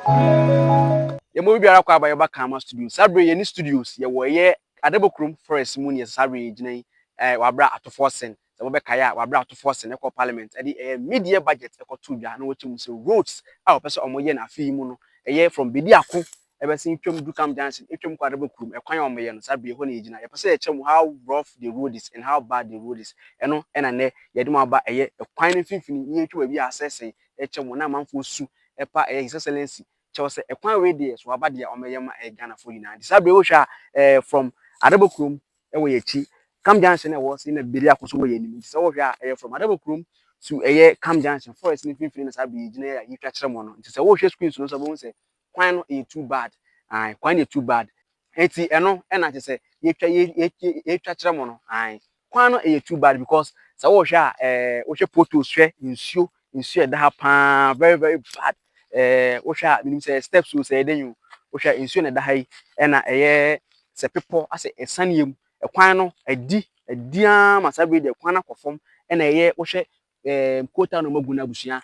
Ye mo biara kwa ba ye ba kama studio sabre ye ni studios ye wo ye Adabokrom forest mu ne sabre gina wabra Atto Forson se wo be kaya wabra Atto Forson e ko parliament e di media budget e ko to dwa na wo chim se roads a wo pese omo ye na afi mu no ye from bedi ako e be sin twam dukam Junction e twam kwa Adabokrom e kwan omo ye no sabre ho na gina ye pese ye chem how rough the road is and how bad the road is eno e na ne ye de mo aba ye kwan no finfini ye twam bi asese e chem na manfo su e pa his excellency Chelsea a quan radio so about the Omeyama Ghana for United. Sabreosha from Adabokrom away chi Cam Junction was in a Biria Kosovo enemy. So from Adabokrom to a Cam Junction forest in Finland Sabi Genera you catch someone. It's a wash screen so someone say quite a too bad. I quite a too bad. Eti eno and I just say ye catch someone. I quite a too bad because so washa photos share in show that happen very bad. Osha minim say steps we say den you osha insuo na da hai e na eye se people ase esaniem e kwan no adi ama sabe de kwan na kofom e na eye ohwe quota no magu na busua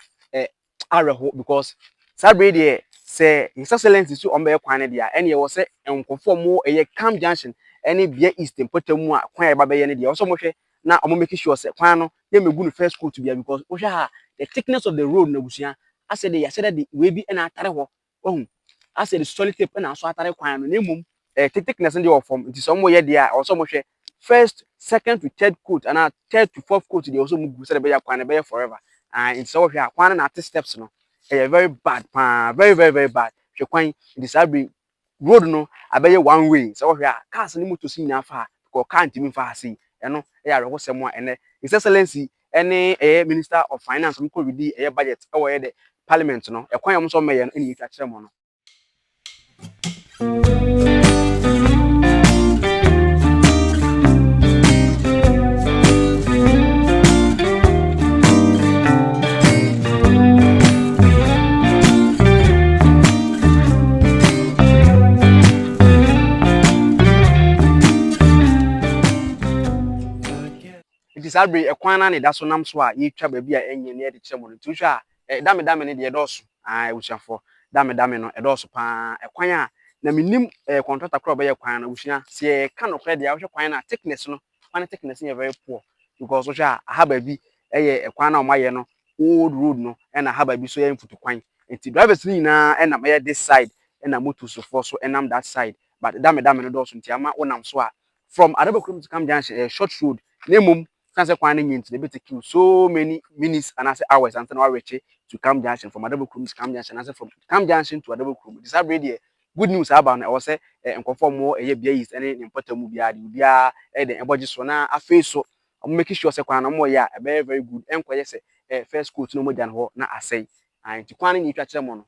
areho because sabe de say his excellency so on be kwan ne dia e na ye wo se enkofo mo eye Cam Junction ene bia eastern potamu a kwan e ba be ye ne dia so mo hwe na omo make sure say kwan no ye megu no first court bia because ohwe ha the thickness of the road na busua I said the we be na atare ho ohun I said the solid tape na so atare kwan no na mum thickness ndi of form nti so mo ye dia o so mo hwe first second to third coat and third to fourth coat dey also mugu said be ya kwan be forever and so hwe kwan na steps no very bad very bad hwe kwan the sabi road no abeye one way so hwe cars ni moto si nya fa ko car ntimi fa hasi eno ya reho semo a ene his excellency any minister of finance mko redi budget e wo ye de parliament no ekwan yom so meye no eni twa kire mo no Sabre ekwan na ne da so nam so a ye twa ba bi a enye ne de kire mo no tuhwa dame ne de doso usiafo dame no doso pa ekwan a na minim contractor kro ba ye kwan na usua se ka no kre de a wo kwan na thickness no kwan thickness is very poor because so sha haba bi ekwan na o maye no old road no e na haba bi so ye mfutu kwan enti drivers ni na e na maye this side e na motor so for so enam that side but dame no doso nti ama wonam so a from Adabokrom to Cam Junction short road nemum say kwan na nyint dey be take you so many minutes and as hours until now reach to Cam Junction from Adabokrom to Cam Junction and from Cam Junction to Adabokrom this already good news about na say enkonfo mo eye bia is any important mu bia de bia de eboji so na afi so I'm making sure say kwan na mo ya very good enkoye say first coat no mo jan ho na asai and ti kwan ni twa kire mo no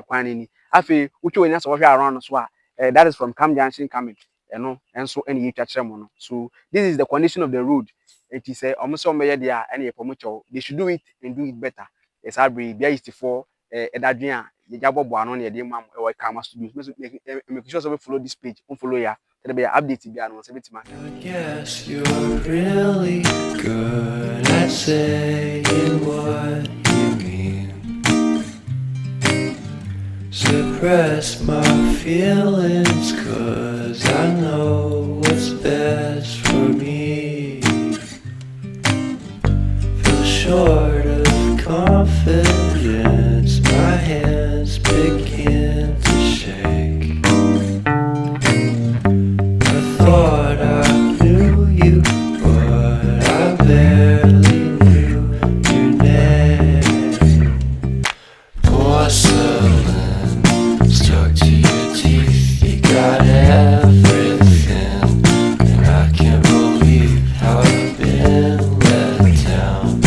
kwan ni afi uchi woni so hwe around so a that is from Cam Junction coming eno enso eni twa kire mo no so this is the condition of the road. It is almost some media there and they should do it and do it better. Yes, I bring there is for Adrian, the job of one on the mam or Kama Studios. Make sure we follow this page, follow ya. There be update be on 70 man. I guess you're really good at saying what you mean. Suppress my feelings 'cause I know what's best for me. Short of confidence, my hands begin to shake. I thought I knew you, but I barely knew your name. Porcelain stuck to your teeth, you got everything, and I can't believe how I've been let down.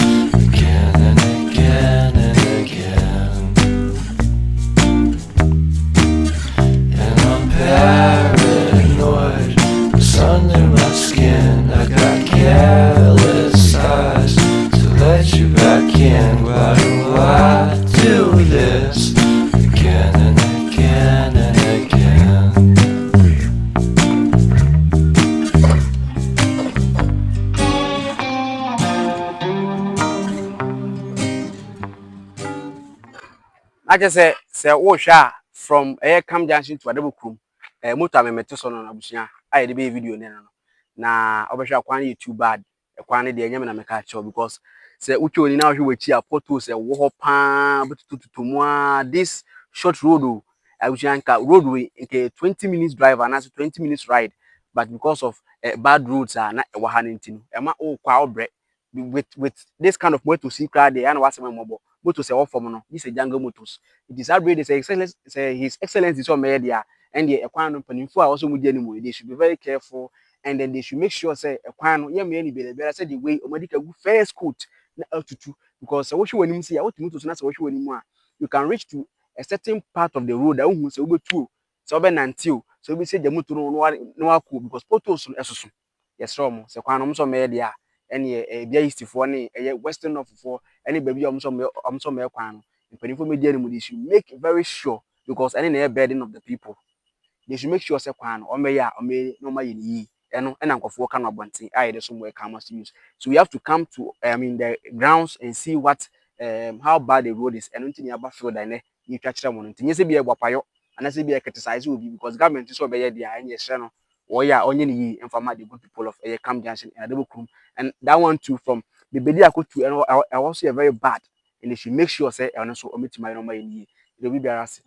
Paranoid, it's under my skin. I got careless eyes to let you back in. Why do I do this again and again and again? I just say wo hwa from Cam Junction to Adabokrom motor me mete so no na busia aye de be video ne no na obehwa kwan ye too bad kwan ne de nyame na meka cho because say uche oni na hwe wachi a photos e wo ho pa betututu mu a this short road o abusia nka road we nke 20 minutes drive and 20 minutes ride but because of bad roads na e wa ha ntinu e ma o kwa obre with this kind of motor see crowd there and what's mobo motor say off from no this is jungle motors it is upgrade say excellence say his excellence is on media and the ekwan no panimfo a also mudi animu they should be very careful and then they should make sure say ekwan no yem any better say the way omedika go first coat na atutu because what you wanim say what motor so na say what you wanim a you can reach to a certain part of the road that who say obetu so be nantil so be say the motor no akọ because photos esoso yes ro mo say kwan no so media any bia east for ne western of for any baby so me kwan no mpanimfo media ni mu they should make very sure because any na burden of the people they should make sure say kwan no omeya no ma yini eno na nkofo ka no abonten aye de so mo ka must use so we have to come to the grounds and see what how bad the road is eno ntini aba field ne you twa kire mo no ntinye se bia egwapayo ana se bia criticize obi because government so be ye dia enye hye no oya onye ni yi informa the good people of Cam Junction and Adabokrom and that one too from the bedi akotu and also very bad and they should make sure say eno so ometima no ma yini they will be arrested.